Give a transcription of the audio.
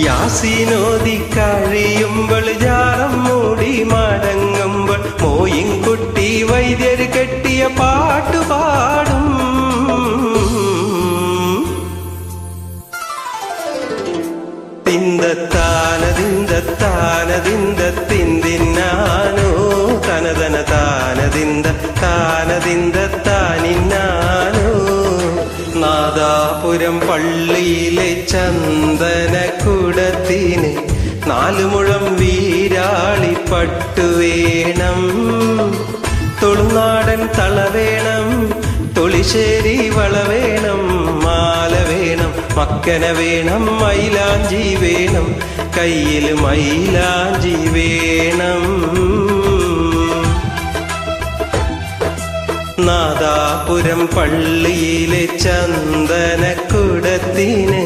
യാസീനോദി കഴിയുമ്പോൾ ജാറം മൂടി മടങ്ങുമ്പോൾ മോയിൻകുട്ടി വൈദ്യർ കെട്ടിയ പാട്ടുപാടും. തിന്തത്താനതിന്തത്തിന്തിന്നാനോ തനതന താനതിന്തത്താനിന്നാനോ. നാദാപുരം പള്ളിയിലെ ചന്ദനക്കുടത്തിന് 4 മുഴം വീരാളിപ്പട്ടു വേണം. തൊളുനാടൻ തള വേണം, തൊളിശ്ശേരി വള വേണം, മാല വേണം, മക്കന വേണം, മൈലാഞ്ചി വേണം, കയ്യിൽ മൈലാഞ്ചി വേണം. നാദാപുരം പള്ളിയിലെ ചന്ദനക്കുടത്തിന്